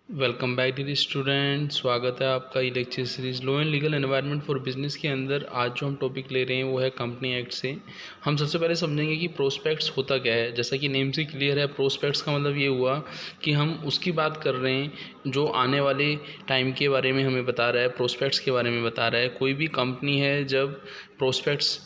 Welcome back dear student. स्वागत है आपका e lecture series law and legal environment for business के अंदर। आज जो हम टॉपिक ले रहे हैं वो है कंपनी एक्ट से। हम सबसे पहले समझेंगे कि प्रोस्पेक्ट्स होता क्या है। जैसा कि नेम से क्लियर है, प्रोस्पेक्ट्स का मतलब ये हुआ कि हम उसकी बात कर रहे हैं जो आने वाले टाइम के बारे में हमें बता रहा है, प्रोस्पेक्ट्स के बारे में बता रहा है। कोई भी कंपनी है जब प्रोस्पेक्ट्स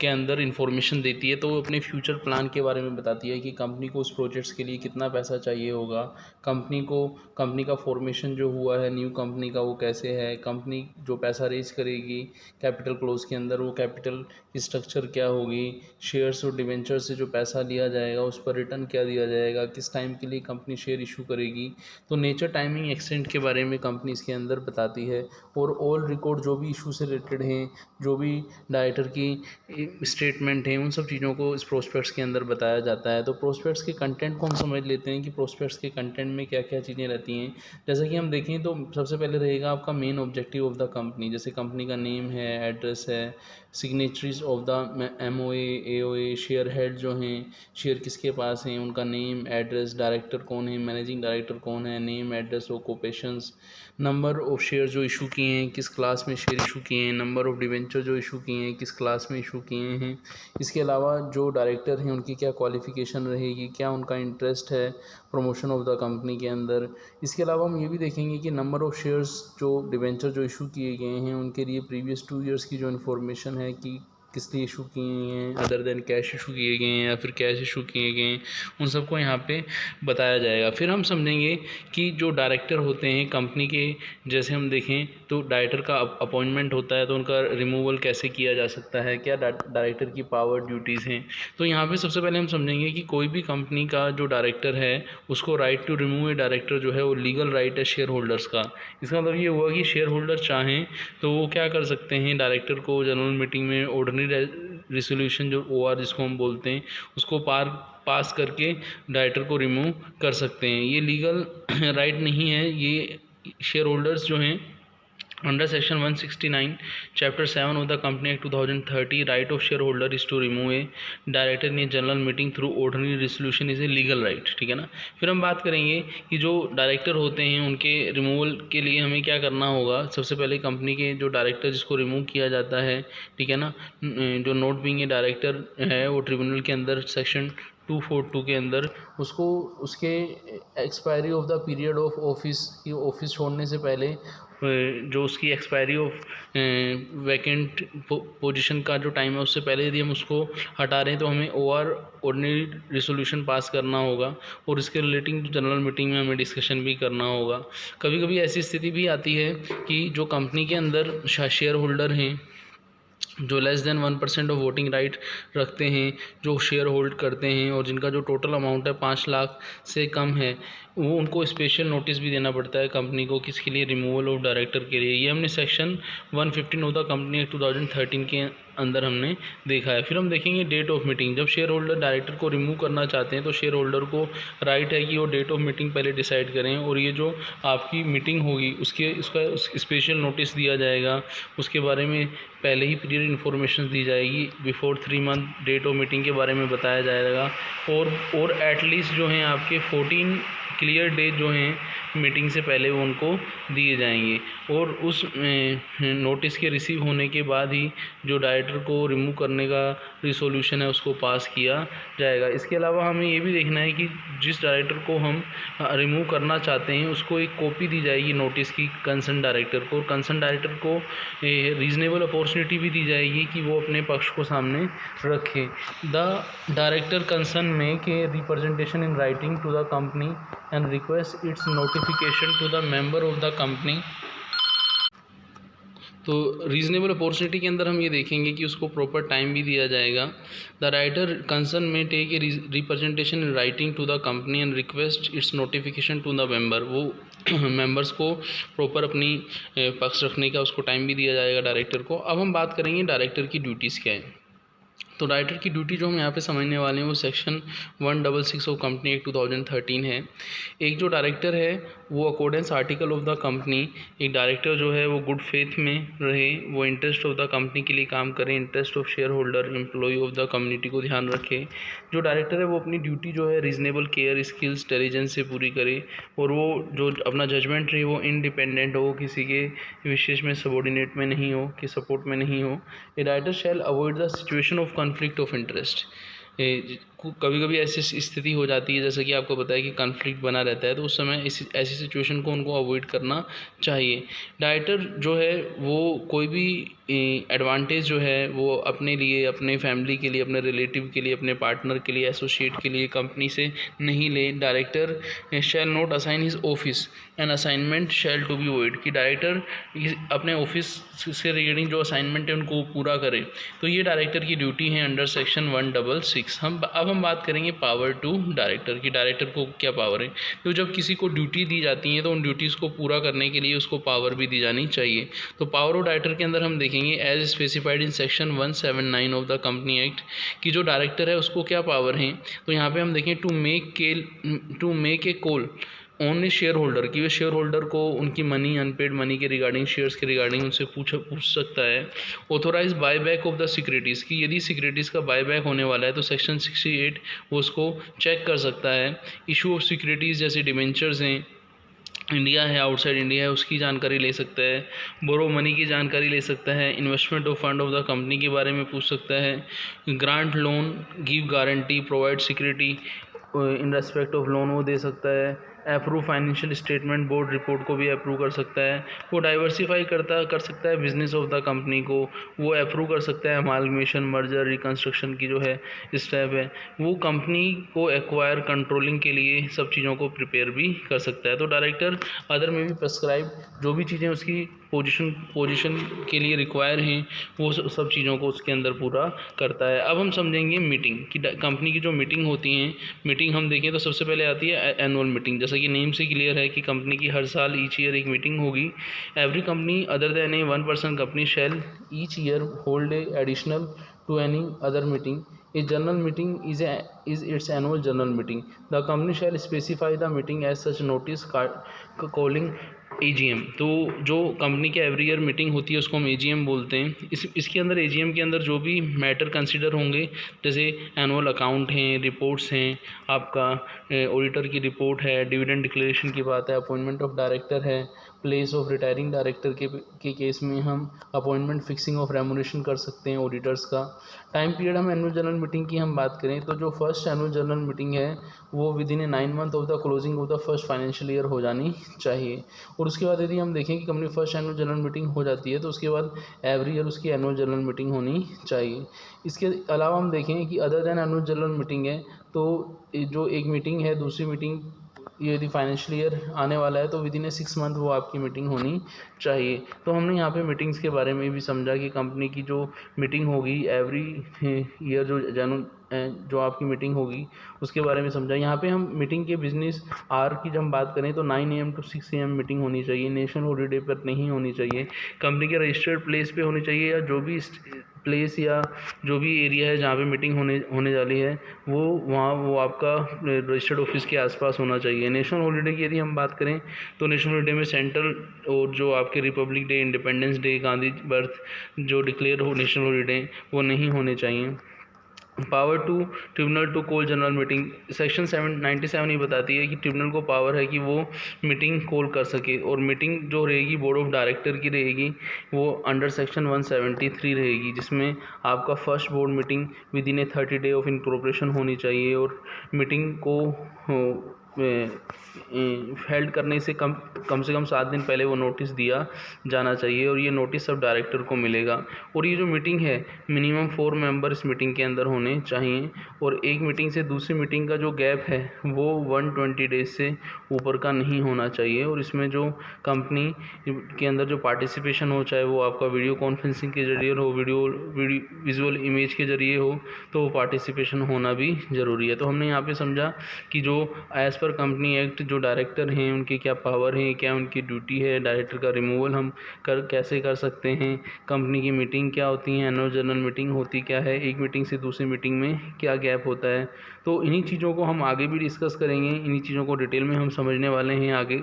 के अंदर इंफॉर्मेशन देती है तो वो अपने फ्यूचर प्लान के बारे में बताती है कि कंपनी को उस प्रोजेक्ट्स के लिए कितना पैसा चाहिए होगा, कंपनी का फॉर्मेशन जो हुआ है न्यू कंपनी का वो कैसे है, कंपनी जो पैसा रेज करेगी कैपिटल क्लोज के अंदर वो कैपिटल स्ट्रक्चर क्या होगी, शेयर्स और डिवेंचर से जो पैसा लिया जाएगा उस पर रिटर्न क्या दिया जाएगा, किस टाइम के लिए कंपनी शेयर इशू करेगी। तो नेचर, टाइमिंग, एक्सटेंट के बारे में कंपनी इसके अंदर बताती है। और ऑल रिकॉर्ड जो भी इशू से रिलेटेड हैं, जो भी डायरेक्टर की स्टेटमेंट है, उन सब चीज़ों को इस प्रोस्पेक्ट्स के अंदर बताया जाता है। तो प्रोस्पेक्ट्स के कंटेंट को हम समझ लेते हैं कि प्रोस्पेक्ट्स के कंटेंट में क्या क्या चीज़ें रहती हैं। जैसा कि हम देखें तो सबसे पहले रहेगा आपका main objective of the company. जैसे कंपनी का नेम है, एड्रेस है, signatories of the MOA, AOA, share head जो हैं, शेयर किसके पास हैं, उनका नेम, एड्रेस, डायरेक्टर कौन है, मैनेजिंग डायरेक्टर कौन है, name, address, occupations, number of share जो इशू किए हैं, किस क्लास में शेयर इशू किए हैं, नंबर ऑफ डिवेंचर जो इशू किए हैं, किस क्लास में इशू किए हैं। इसके अलावा जो डायरेक्टर हैं उनकी क्या क्वालिफ़िकेशन रहेगी, क्या उनका इंटरेस्ट है प्रमोशन ऑफ द कंपनी के अंदर। इसके अलावा हम ये भी देखेंगे कि नंबर ऑफ़ शेयर्स जो डिवेंचर जो इशू किए गए हैं उनके लिए प्रीवियस 2 ईयर्स की जो इन्फॉर्मेशन है कि किस लिए इशू किए हैं, अदर देन कैश इशू किए गए हैं या फिर कैश इशू किए गए हैं, उन सबको यहाँ पे बताया जाएगा। फिर हम समझेंगे कि जो डायरेक्टर होते हैं कंपनी के, जैसे हम देखें तो डायरेक्टर का अपॉइंटमेंट होता है तो उनका रिमूवल कैसे किया जा सकता है, क्या डायरेक्टर की पावर ड्यूटीज़ हैं। तो यहाँ पे सबसे पहले हम समझेंगे कि कोई भी कंपनी का जो डायरेक्टर है उसको right to remove a director जो है वो लीगल राइट है शेयर होल्डर्स का। इसका मतलब ये हुआ कि शेयर होल्डर चाहें तो वो क्या कर सकते हैं, डायरेक्टर को जनरल मीटिंग में ऑर्डिनरी रिसोल्यूशन जो OR जिसको हम बोलते हैं उसको पास करके डायरेक्टर को रिमूव कर सकते हैं। ये लीगल राइट नहीं है, ये शेयर होल्डर्स जो हैं under section 169 chapter 7 of the company act 2030 right of share holder is to remove a director in a general meeting through ordinary resolution is a legal right. ठीक है ना। फिर हम बात करेंगे कि जो डायरेक्टर होते हैं उनके रिमूवल के लिए हमें क्या करना होगा। सबसे पहले कंपनी के जो डायरेक्टर जिसको रिमूव किया जाता है, ठीक है ना, जो नोट बीइंग ए डायरेक्टर है वो ट्रिब्यूनल के अंदर सेक्शन 242 के अंदर उसको उसके expiry of the period of office की, ऑफिस छोड़ने से पहले जो उसकी एक्सपायरी ऑफ वैकेंट पोजीशन का जो टाइम है उससे पहले यदि हम उसको हटा रहे हैं तो हमें ऑर्डिनरी रिसोल्यूशन पास करना होगा और इसके रिलेटिंग जनरल मीटिंग में हमें डिस्कशन भी करना होगा। कभी कभी ऐसी स्थिति भी आती है कि जो कंपनी के अंदर शेयर होल्डर हैं जो less than 1% of voting right रखते हैं, जो शेयर होल्ड करते हैं और जिनका जो टोटल अमाउंट है 5 लाख से कम है, वो उनको स्पेशल नोटिस भी देना पड़ता है कंपनी को, किसके लिए, रिमूवल ऑफ डायरेक्टर के लिए। ये हमने section 115 of the company act 2013 के अंदर हमने देखा है। फिर हम देखेंगे डेट ऑफ मीटिंग। जब शेयर होल्डर डायरेक्टर को रिमूव करना चाहते हैं तो शेयर होल्डर को राइट है कि वो डेट ऑफ मीटिंग पहले डिसाइड करें और ये जो आपकी मीटिंग होगी उसका स्पेशल नोटिस दिया जाएगा, उसके बारे में पहले ही पीरियड इन्फॉर्मेशन दी जाएगी, before 3 month date of meeting के बारे में बताया जाएगा और एटलीस्ट जो हैं आपके 14 क्लियर डे जो हैं मीटिंग से पहले वो उनको दिए जाएंगे और उस नोटिस के रिसीव होने के बाद ही जो डायरेक्टर को रिमूव करने का रिसोल्यूशन है उसको पास किया जाएगा। इसके अलावा हमें ये भी देखना है कि जिस डायरेक्टर को हम रिमूव करना चाहते हैं उसको एक कॉपी दी जाएगी नोटिस की कंसर्न डायरेक्टर को, और कंसर्न डायरेक्टर को रीजनेबल अपॉर्चुनिटी भी दी जाएगी कि वो अपने पक्ष को सामने रखे। The director concern make a representation in writing to the company and request its notification to the member of the company। तो रीज़नेबल अपॉर्चुनिटी के अंदर हम ये देखेंगे कि उसको प्रॉपर टाइम भी दिया जाएगा। The writer concern make take a representation in writing to the company and request its notification to the member. वो मेंबर्स को प्रॉपर अपनी पक्ष रखने का उसको टाइम भी दिया जाएगा डायरेक्टर को। अब हम बात करेंगे डायरेक्टर की ड्यूटीज़ क्या है। तो डायरेक्टर की ड्यूटी जो हम यहाँ पे समझने वाले हैं वो सेक्शन 166 ऑफ कंपनी एक्ट 2013 है। एक जो डायरेक्टर है वो accordance article of the company, एक डायरेक्टर जो है वो गुड फेथ में रहे, वो इंटरेस्ट ऑफ द कंपनी के लिए काम करे, interest of share holder employ of the community को ध्यान रखे। जो डायरेक्टर है वो अपनी ड्यूटी जो है रीजनेबल केयर स्किल्स इंटेलिजेंस से पूरी करे, और वो जो अपना जजमेंट रहे वो इंडिपेंडेंट हो, किसी के विशेष में सबॉर्डिनेट में नहीं हो, कि सपोर्ट में नहीं हो। ए director shall avoid the situation of conflict of interest. कभी कभी ऐसी स्थिति हो जाती है, जैसा कि आपको पता है कि कॉन्फ्लिक्ट बना रहता है, तो उस समय ऐसी सिचुएशन को उनको अवॉइड करना चाहिए। डायरेक्टर जो है वो कोई भी एडवांटेज जो है वो अपने लिए, अपने फैमिली के लिए, अपने रिलेटिव के लिए, अपने पार्टनर के लिए, एसोसिएट के लिए कंपनी से नहीं ले। Director shall not assign his office and assignment shall to be void, कि डायरेक्टर अपने ऑफिस से रिगार्डिंग जो असाइनमेंट है उनको पूरा करे। तो ये डायरेक्टर की ड्यूटी है अंडर सेक्शन 166। अब हम बात करेंगे पावर टू डायरेक्टर की, डायरेक्टर को क्या पावर है। तो जब किसी को ड्यूटी दी जाती है तो उन ड्यूटीज़ को पूरा करने के लिए उसको पावर भी दी जानी चाहिए। तो पावर ऑफ डायरेक्टर के अंदर हम देखेंगे as specified in section 179 of the company act, कि जो डायरेक्टर है उसको क्या पावर है। तो यहाँ पे हम देखें to make a call only share holder, कि वे शेयर होल्डर को उनकी मनी, अनपेड मनी के रिगार्डिंग, शेयर्स के रिगार्डिंग उनसे पूछ सकता है। Authorise buy back of the securities, की यदि सिक्योरिटीज़ का बाय बैक होने वाला है तो सेक्शन 68 वो उसको चेक कर सकता है। इशू ऑफ सिक्योरिटीज़ जैसे डिवेंचर्स हैं, इंडिया है, आउटसाइड इंडिया है, उसकी जानकारी ले सकता है। बोरो मनी की जानकारी ले सकता है। Investment of fund of the company के बारे में पूछ सकता है। Grant loan, give guarantee, provide security in respect of loan वो दे सकता है। Approve financial statement, board report को भी अप्रूव कर सकता है। वो डाइवर्सिफाई कर सकता है बिजनेस ऑफ द कंपनी को, वो अप्रूव कर सकता है अमालगमेशन, मर्जर, रिकन्स्ट्रक्शन की जो है स्टेप है। वो कंपनी को एक्वायर, कंट्रोलिंग के लिए सब चीज़ों को प्रिपेयर भी कर सकता है। तो डायरेक्टर अदर में भी प्रेस्क्राइब जो भी चीज़ें उसकी पोजीशन के लिए रिक्वायर हैं वो सब चीज़ों को उसके अंदर पूरा करता है। अब हम समझेंगे मीटिंग की, कंपनी की जो मीटिंग होती हैं, मीटिंग हम देखें तो सबसे पहले आती है एनुअल मीटिंग। जैसा कि नेम से क्लियर है कि कंपनी की हर साल ईच ईयर एक मीटिंग होगी। Every company other than a 1 person company shall each year hold a additional to any other meeting. A general meeting is its annual general meeting. The company shall specify the meeting as such notice calling AGM। तो जो company के every year meeting होती है उसको हम AGM बोलते हैं। इसके अंदर AGM के अंदर जो भी मैटर कंसिडर होंगे, जैसे एनुअल अकाउंट हैं, रिपोर्ट्स हैं, आपका ऑडिटर की रिपोर्ट है, डिविडेंड डिक्लेरेशन की बात है, अपॉइंटमेंट ऑफ डायरेक्टर है, प्लेस ऑफ रिटायरिंग डायरेक्टर के केस में हम अपॉइंटमेंट फिक्सिंग ऑफ रेमुनेशन कर सकते हैं ऑडिटर्स का। टाइम पीरियड हम एनुअल जनरल मीटिंग की हम बात करें तो जो फर्स्ट एनुअल जनरल मीटिंग है वो with in A 9 month of the closing of the first financial year हो जानी चाहिए। और उसके बाद यदि हम देखें कि company first annual general meeting हो जाती है तो उसके बाद एवरी ईयर उसकी एनुअल जनरल मीटिंग होनी चाहिए। इसके अलावा हम देखें कि other than annual general meeting है तो जो एक मीटिंग है, दूसरी मीटिंग यदि फाइनेंशियल ईयर आने वाला है तो विद इन ए 6 मंथ वो आपकी मीटिंग होनी चाहिए। तो हमने यहाँ पे मीटिंग्स के बारे में भी समझा कि कंपनी की जो मीटिंग होगी एवरी ईयर, जो आपकी मीटिंग होगी उसके बारे में समझा। यहाँ पे हम मीटिंग के बिजनेस आवर की जब हम बात करें तो 9 AM to 6 AM मीटिंग होनी चाहिए। नेशनल हॉलीडे पर नहीं होनी चाहिए, कंपनी के रजिस्टर्ड प्लेस पे होनी चाहिए, या जो भी प्लेस या जो भी एरिया है जहाँ पे मीटिंग होने वाली है वो आपका रजिस्टर्ड ऑफिस के आसपास होना चाहिए। नेशनल हॉलीडे की यदि हम बात करें तो नेशनल हॉलीडे में सेंट्रल और जो आपके republic day, independence day, Gandhi birth जो डिक्लेयर हो नेशनल हॉलीडे वो नहीं होने चाहिए। Power to tribunal to call general meeting, section 97 ही बताती है कि ट्रिब्यूनल को पावर है कि वो मीटिंग कॉल कर सके, और मीटिंग जो रहेगी बोर्ड ऑफ डायरेक्टर की रहेगी वो अंडर सेक्शन 173 रहेगी, जिसमें आपका first board meeting with in A 30 day of incorporation होनी चाहिए, और मीटिंग को हेल्ड करने से कम से कम 7 दिन पहले वो नोटिस दिया जाना चाहिए, और ये नोटिस सब डायरेक्टर को मिलेगा। और ये जो मीटिंग है मिनिमम 4 मेंबर इस मीटिंग के अंदर होने चाहिए, और एक मीटिंग से दूसरी मीटिंग का जो गैप है वो 120 डेज से ऊपर का नहीं होना चाहिए। और इसमें जो कंपनी के अंदर जो पार्टिसिपेशन हो, चाहे वो आपका वीडियो कॉन्फ्रेंसिंग के जरिए हो, वीडियो विजुअल इमेज के जरिए हो, तो वो पार्टिसिपेशन होना भी ज़रूरी है। तो हमने यहाँ पे समझा कि जो एज़ पर पर कंपनी एक्ट जो डायरेक्टर हैं उनके क्या पावर हैं, क्या उनकी ड्यूटी है, डायरेक्टर का रिमूवल हम कैसे कर सकते हैं, कंपनी की मीटिंग क्या होती है, एनुअल जनरल मीटिंग होती क्या है, एक मीटिंग से दूसरी मीटिंग में क्या गैप होता है। तो इन्हीं चीज़ों को हम आगे भी डिस्कस करेंगे, इन्हीं चीज़ों को डिटेल में हम समझने वाले हैं आगे।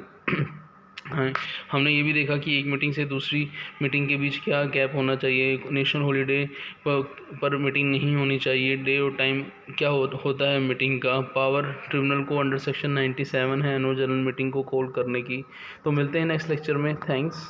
हाँ, हमने ये भी देखा कि एक मीटिंग से दूसरी मीटिंग के बीच क्या गैप होना चाहिए, नेशनल हॉलीडे पर मीटिंग नहीं होनी चाहिए, डे और टाइम क्या होता है मीटिंग का, पावर ट्रिब्यूनल को अंडर सेक्शन 97 है एनुअल जनरल मीटिंग को कॉल करने की। तो मिलते हैं नेक्स्ट लेक्चर में। थैंक्स।